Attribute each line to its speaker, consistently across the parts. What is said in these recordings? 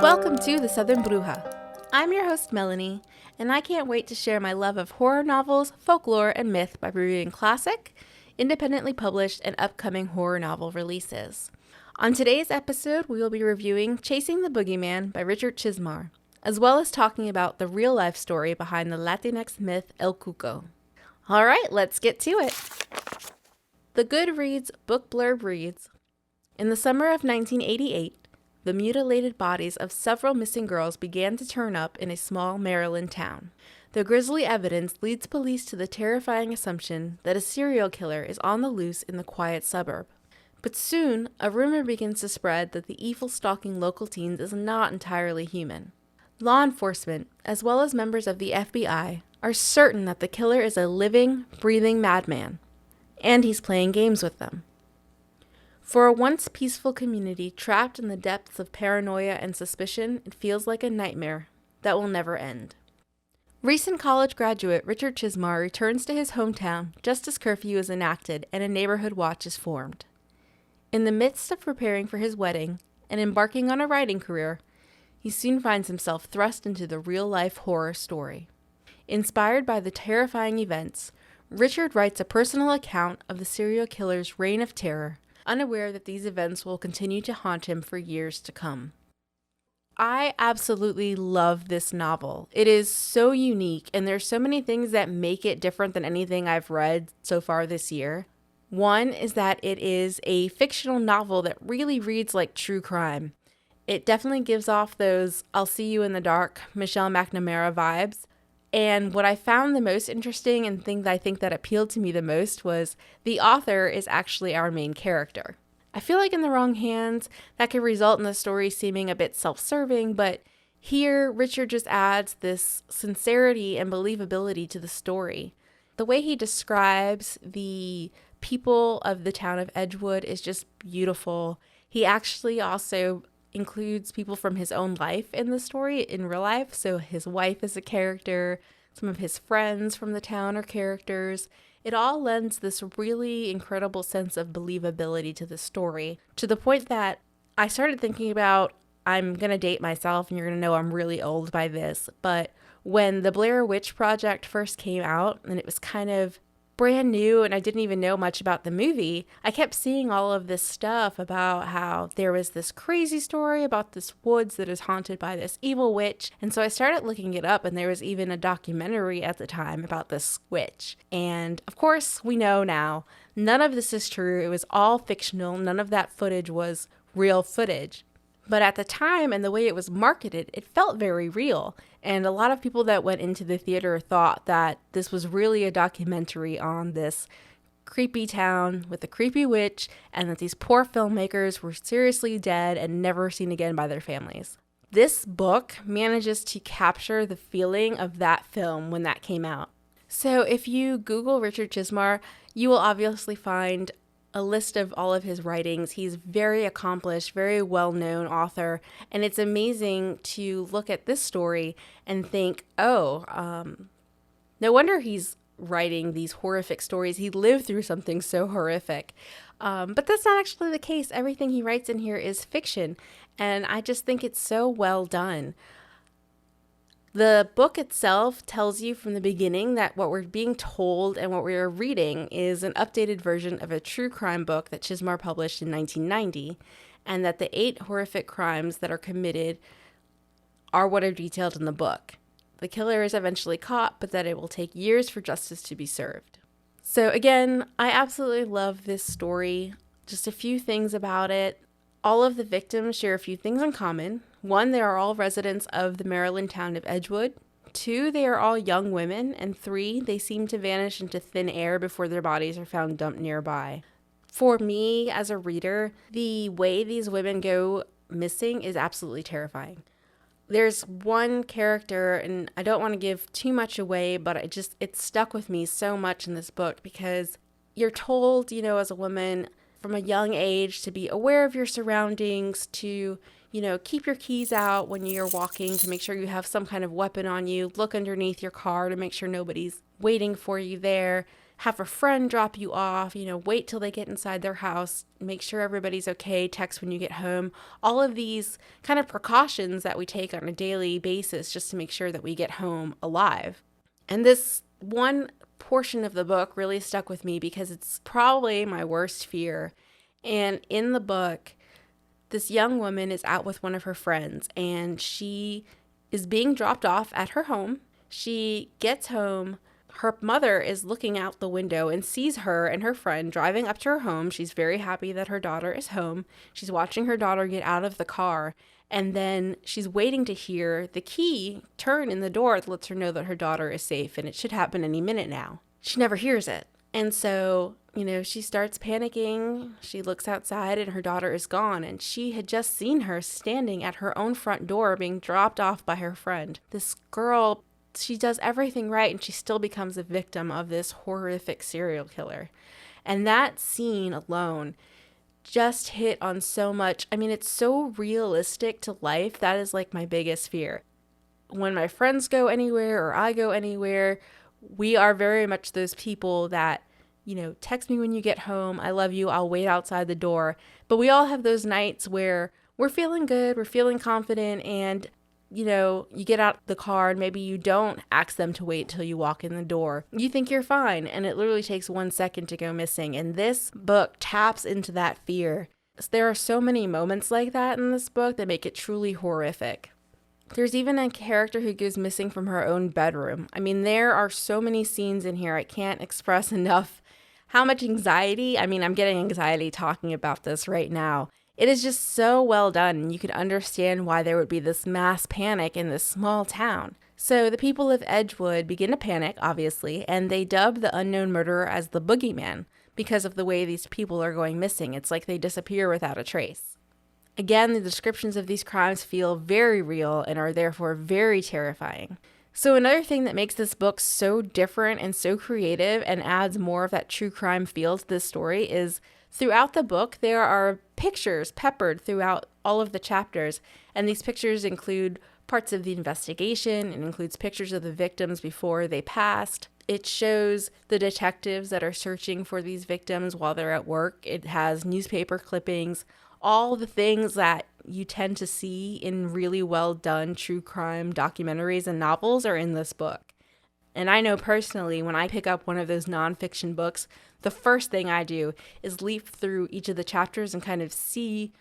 Speaker 1: Welcome to The Southern Bruja. I'm your host, Melanie, and I can't wait to share my love of horror novels, folklore, and myth by reviewing classic, independently published, and upcoming horror novel releases. On today's episode, we will be reviewing Chasing the Boogeyman by Richard Chizmar, as well as talking about the real-life story behind the Latinx myth El Cuco. All right, let's get to it. The Goodreads book blurb reads, "In the summer of 1988, the mutilated bodies of several missing girls began to turn up in a small Maryland town. The grisly evidence leads police to the terrifying assumption that a serial killer is on the loose in the quiet suburb. But soon, a rumor begins to spread that the evil stalking local teens is not entirely human. Law enforcement, as well as members of the FBI, are certain that the killer is a living, breathing madman, and he's playing games with them. For a once peaceful community trapped in the depths of paranoia and suspicion, it feels like a nightmare that will never end." Recent college graduate Richard Chizmar returns to his hometown just as curfew is enacted and a neighborhood watch is formed. In the midst of preparing for his wedding and embarking on a writing career, he soon finds himself thrust into the real-life horror story. Inspired by the terrifying events, Richard writes a personal account of the serial killer's reign of terror, unaware that these events will continue to haunt him for years to come. I absolutely love this novel. It is so unique, and there's so many things that make it different than anything I've read so far this year. One is that it is a fictional novel that really reads like true crime. It definitely gives off those "I'll see you in the dark" Michelle McNamara vibes. And what I found the most interesting and thing that I think that appealed to me the most was the author is actually our main character. I feel like in the wrong hands, that could result in the story seeming a bit self-serving, but here Richard just adds this sincerity and believability to the story. The way he describes the people of the town of Edgewood is just beautiful. He actually also includes people from his own life in the story in real life. So his wife is a character, some of his friends from the town are characters. It all lends this really incredible sense of believability to the story, to the point that I started thinking about, I'm going to date myself and you're going to know I'm really old by this, but when the Blair Witch Project first came out and it was kind of brand new and I didn't even know much about the movie, I kept seeing all of this stuff about how there was this crazy story about this woods that is haunted by this evil witch. And so I started looking it up, and there was even a documentary at the time about this witch. And of course, we know now, none of this is true. It was all fictional. None of that footage was real footage. But at the time and the way it was marketed, it felt very real. And a lot of people that went into the theater thought that this was really a documentary on this creepy town with a creepy witch, and that these poor filmmakers were seriously dead and never seen again by their families. This book manages to capture the feeling of that film when that came out. So if you Google Richard Chizmar, you will obviously find a list of all of his writings. He's very accomplished, very well-known author, and it's amazing to look at this story and think, no wonder he's writing these horrific stories. He lived through something so horrific. But that's not actually the case. Everything he writes in here is fiction, and I just think it's so well done. The book itself tells you from the beginning that what we're being told and what we are reading is an updated version of a true crime book that Chizmar published in 1990, and that the 8 horrific crimes that are committed are what are detailed in the book. The killer is eventually caught, but that it will take years for justice to be served. So again, I absolutely love this story. Just a few things about it. All of the victims share a few things in common. 1, they are all residents of the Maryland town of Edgewood. 2, they are all young women. And 3, they seem to vanish into thin air before their bodies are found dumped nearby. For me, as a reader, the way these women go missing is absolutely terrifying. There's one character, and I don't want to give too much away, but it stuck with me so much in this book because you're told, as a woman from a young age to be aware of your surroundings, to keep your keys out when you're walking, to make sure you have some kind of weapon on you, look underneath your car to make sure nobody's waiting for you there, have a friend drop you off, wait till they get inside their house, make sure everybody's okay, text when you get home. All of these kind of precautions that we take on a daily basis just to make sure that we get home alive. And this one portion of the book really stuck with me because it's probably my worst fear. And in the book, this young woman is out with one of her friends and she is being dropped off at her home. She gets home. Her mother is looking out the window and sees her and her friend driving up to her home. She's very happy that her daughter is home. She's watching her daughter get out of the car. And then she's waiting to hear the key turn in the door that lets her know that her daughter is safe. And it should happen any minute now. She never hears it. And so, she starts panicking. She looks outside and her daughter is gone. And she had just seen her standing at her own front door being dropped off by her friend. This girl, she does everything right and she still becomes a victim of this horrific serial killer. And that scene alone just hit on so much. I mean, it's so realistic to life. That is like my biggest fear. When my friends go anywhere or I go anywhere, we are very much those people that, text me when you get home. I love you. I'll wait outside the door. But we all have those nights where we're feeling good. We're feeling confident. And, you get out the car and maybe you don't ask them to wait till you walk in the door. You think you're fine. And it literally takes 1 second to go missing. And this book taps into that fear. There are so many moments like that in this book that make it truly horrific. There's even a character who goes missing from her own bedroom. I mean, there are so many scenes in here. I can't express enough how much anxiety. I mean, I'm getting anxiety talking about this right now. It is just so well done, and you can understand why there would be this mass panic in this small town. So the people of Edgewood begin to panic, obviously, and they dub the unknown murderer as the Boogeyman because of the way these people are going missing. It's like they disappear without a trace. Again, the descriptions of these crimes feel very real and are therefore very terrifying. So another thing that makes this book so different and so creative and adds more of that true crime feel to this story is throughout the book, there are pictures peppered throughout all of the chapters. And these pictures include parts of the investigation. It includes pictures of the victims before they passed. It shows the detectives that are searching for these victims while they're at work. It has newspaper clippings. All the things that you tend to see in really well done true crime documentaries and novels are in this book. And I know personally, when I pick up one of those nonfiction books, the first thing I do is leaf through each of the chapters and kind of see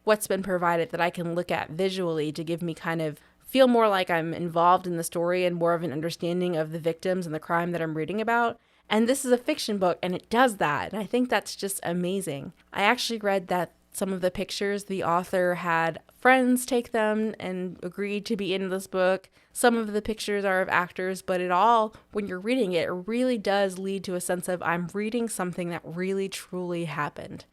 Speaker 1: what's been provided that I can look at visually to give me kind of feel more like I'm involved in the story and more of an understanding of the victims and the crime that I'm reading about. And this is a fiction book and it does that. And I think that's just amazing. I actually read that some of the pictures, the author had friends take them and agreed to be in this book. Some of the pictures are of actors, but it all, when you're reading it, it really does lead to a sense of I'm reading something that really truly happened.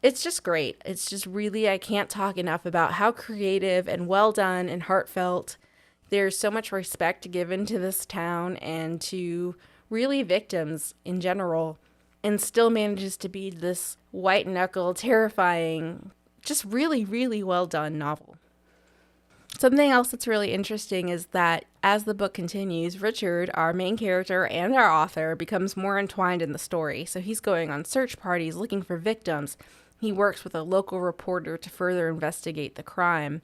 Speaker 1: It's just great. It's just really, I can't talk enough about how creative and well done and heartfelt. There's so much respect given to this town and to really victims in general, and still manages to be this white-knuckle, terrifying, just really, really well-done novel. Something else that's really interesting is that as the book continues, Richard, our main character and our author, becomes more entwined in the story. So he's going on search parties looking for victims. He works with a local reporter to further investigate the crime.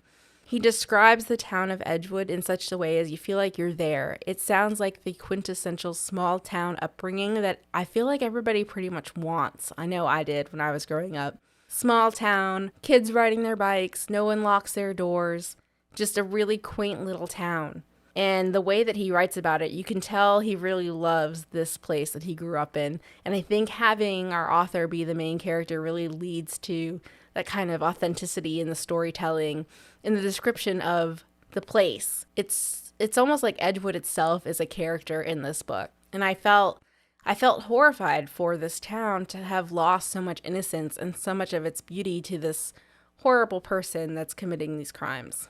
Speaker 1: He describes the town of Edgewood in such a way as you feel like you're there. It sounds like the quintessential small town upbringing that I feel like everybody pretty much wants. I know I did when I was growing up. Small town, kids riding their bikes, no one locks their doors. Just a really quaint little town. And the way that he writes about it, you can tell he really loves this place that he grew up in. And I think having our author be the main character really leads to that kind of authenticity in the storytelling, in the description of the place. It's almost like Edgewood itself is a character in this book. And I felt horrified for this town to have lost so much innocence and so much of its beauty to this horrible person that's committing these crimes.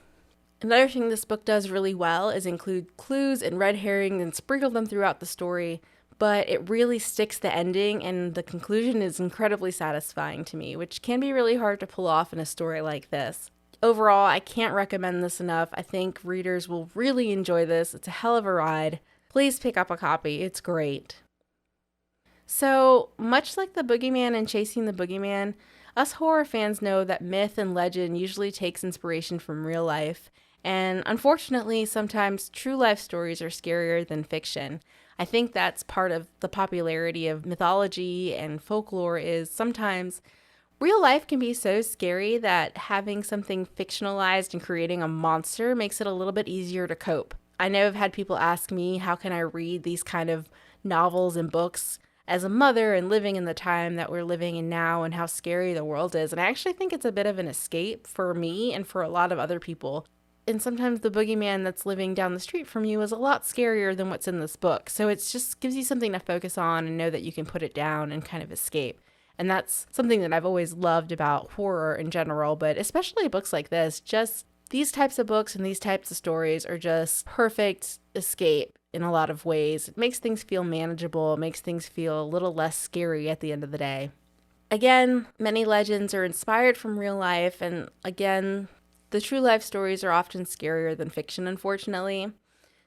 Speaker 1: Another thing this book does really well is include clues and red herrings and sprinkle them throughout the story, but it really sticks the ending, and the conclusion is incredibly satisfying to me, which can be really hard to pull off in a story like this. Overall, I can't recommend this enough. I think readers will really enjoy this. It's a hell of a ride. Please pick up a copy. It's great. So, much like the Boogeyman and Chasing the Boogeyman, us horror fans know that myth and legend usually takes inspiration from real life. And unfortunately, sometimes true life stories are scarier than fiction. I think that's part of the popularity of mythology and folklore is sometimes real life can be so scary that having something fictionalized and creating a monster makes it a little bit easier to cope. I know I've had people ask me, how can I read these kind of novels and books as a mother and living in the time that we're living in now and how scary the world is. And I actually think it's a bit of an escape for me and for a lot of other people. And sometimes the boogeyman that's living down the street from you is a lot scarier than what's in this book. So it just gives you something to focus on and know that you can put it down and kind of escape. And that's something that I've always loved about horror in general, but especially books like this. Just these types of books and these types of stories are just perfect escape in a lot of ways. It makes things feel manageable. It makes things feel a little less scary at the end of the day. Again, many legends are inspired from real life, and again, the true life stories are often scarier than fiction, unfortunately.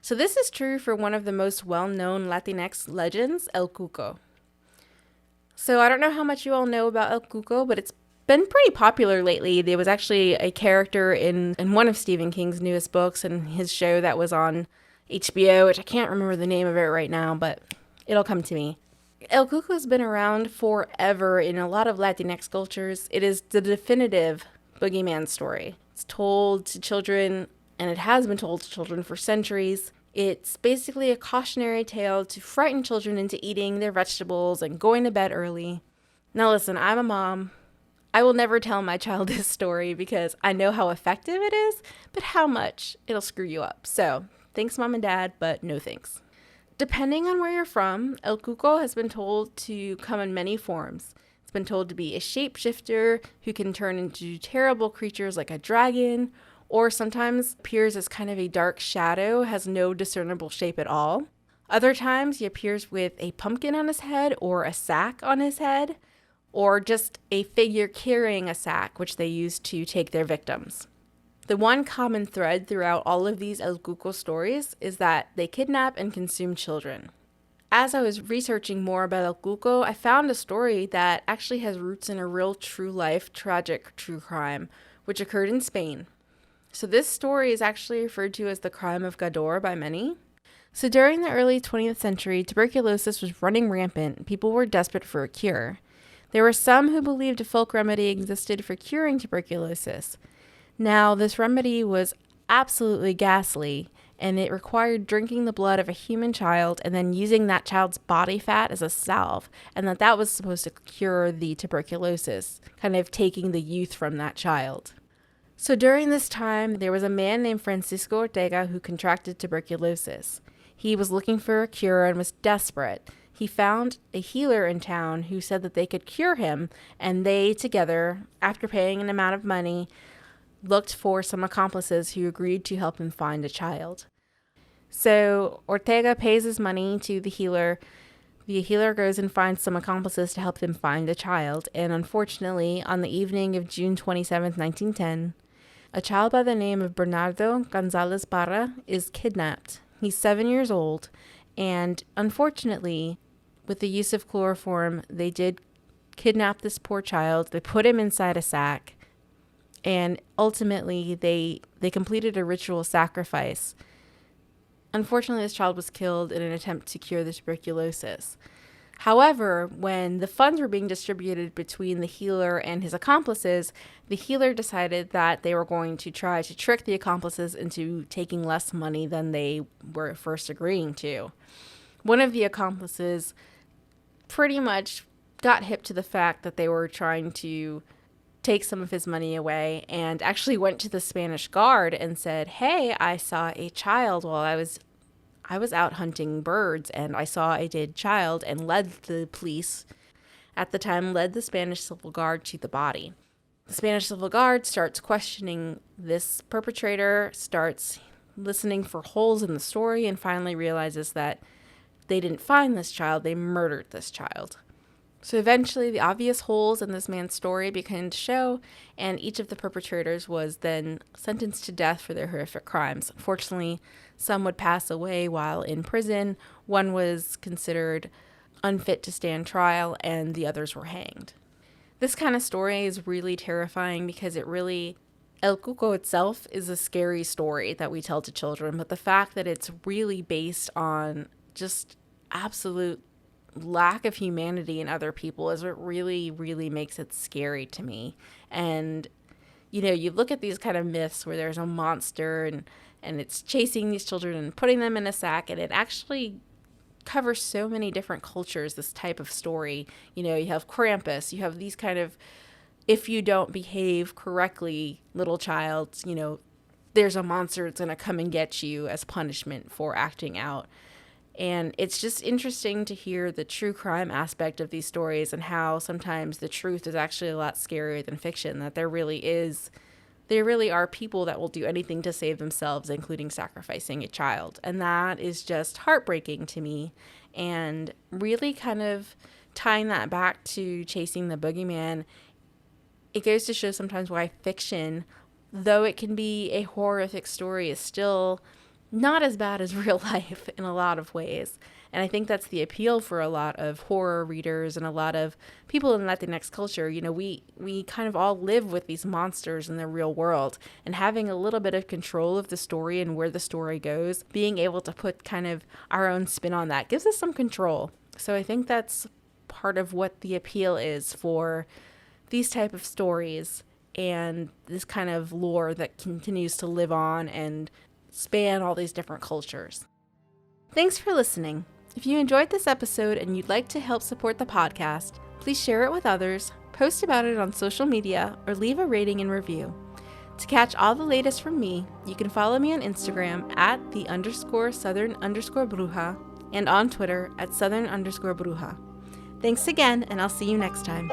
Speaker 1: So this is true for one of the most well-known Latinx legends, El Cuco. So I don't know how much you all know about El Cuco, but it's been pretty popular lately. There was actually a character in one of Stephen King's newest books and his show that was on HBO, which I can't remember the name of it right now, but it'll come to me. El Cuco has been around forever in a lot of Latinx cultures. It is the definitive boogeyman story. It's told to children, and it has been told to children for centuries. It's basically a cautionary tale to frighten children into eating their vegetables and going to bed early. Now listen, I'm a mom. I will never tell my child this story because I know how effective it is, but how much it'll screw you up. So, thanks mom and dad, but no thanks. Depending on where you're from, El Cuco has been told to come in many forms. It's been told to be a shapeshifter who can turn into terrible creatures like a dragon, or sometimes appears as kind of a dark shadow, has no discernible shape at all. Other times he appears with a pumpkin on his head or a sack on his head, or just a figure carrying a sack, which they use to take their victims. The one common thread throughout all of these El Cuco stories is that they kidnap and consume children. As I was researching more about El Cuco, I found a story that actually has roots in a real true life tragic true crime, which occurred in Spain. So this story is actually referred to as the crime of Gador by many. So during the early 20th century, tuberculosis was running rampant and people were desperate for a cure. There were some who believed a folk remedy existed for curing tuberculosis. Now, this remedy was absolutely ghastly, and it required drinking the blood of a human child and then using that child's body fat as a salve, and that was supposed to cure the tuberculosis, kind of taking the youth from that child. So during this time, there was a man named Francisco Ortega who contracted tuberculosis. He was looking for a cure and was desperate. He found a healer in town who said that they could cure him, and they together, after paying an amount of money, looked for some accomplices who agreed to help him find a child. So Ortega pays his money to the healer. The healer goes and finds some accomplices to help them find a child, and unfortunately, on the evening of June 27, 1910, a child by the name of Bernardo Gonzalez Parra is kidnapped. He's 7 years old, and unfortunately, with the use of chloroform, they did kidnap this poor child. They put him inside a sack, and ultimately, they completed a ritual sacrifice. Unfortunately, this child was killed in an attempt to cure the tuberculosis. However, when the funds were being distributed between the healer and his accomplices, the healer decided that they were going to try to trick the accomplices into taking less money than they were first agreeing to. One of the accomplices pretty much got hip to the fact that they were trying to take some of his money away and actually went to the Spanish guard and said, "Hey, I saw a child while I was out hunting birds, and I saw a dead child," and led the police, at the time, led the Spanish Civil Guard to the body. The Spanish Civil Guard starts questioning this perpetrator, starts listening for holes in the story, and finally realizes that they didn't find this child, they murdered this child. So eventually, the obvious holes in this man's story began to show, and each of the perpetrators was then sentenced to death for their horrific crimes. Unfortunately, some would pass away while in prison. One was considered unfit to stand trial, and the others were hanged. This kind of story is really terrifying because El Cuco itself is a scary story that we tell to children, but the fact that it's really based on just absolute lack of humanity in other people is what really, really makes it scary to me. And, you look at these kind of myths where there's a monster and it's chasing these children and putting them in a sack, and it actually covers so many different cultures, this type of story. You have Krampus, you have these kind of, if you don't behave correctly, little child, there's a monster that's going to come and get you as punishment for acting out. And it's just interesting to hear the true crime aspect of these stories and how sometimes the truth is actually a lot scarier than fiction, that there really are people that will do anything to save themselves, including sacrificing a child. And that is just heartbreaking to me. And really kind of tying that back to Chasing the Boogeyman, it goes to show sometimes why fiction, though it can be a horrific story, is still not as bad as real life in a lot of ways. And I think that's the appeal for a lot of horror readers and a lot of people in Latinx culture. We kind of all live with these monsters in the real world, and having a little bit of control of the story and where the story goes, being able to put kind of our own spin on that gives us some control. So I think that's part of what the appeal is for these type of stories and this kind of lore that continues to live on and span all these different cultures. Thanks for listening. If you enjoyed this episode and you'd like to help support the podcast, please share it with others, post about it on social media, or leave a rating and review. To catch all the latest from me, you can follow me on Instagram at @the_southern_bruja and on Twitter at southern_bruja. Thanks again, and I'll see you next time.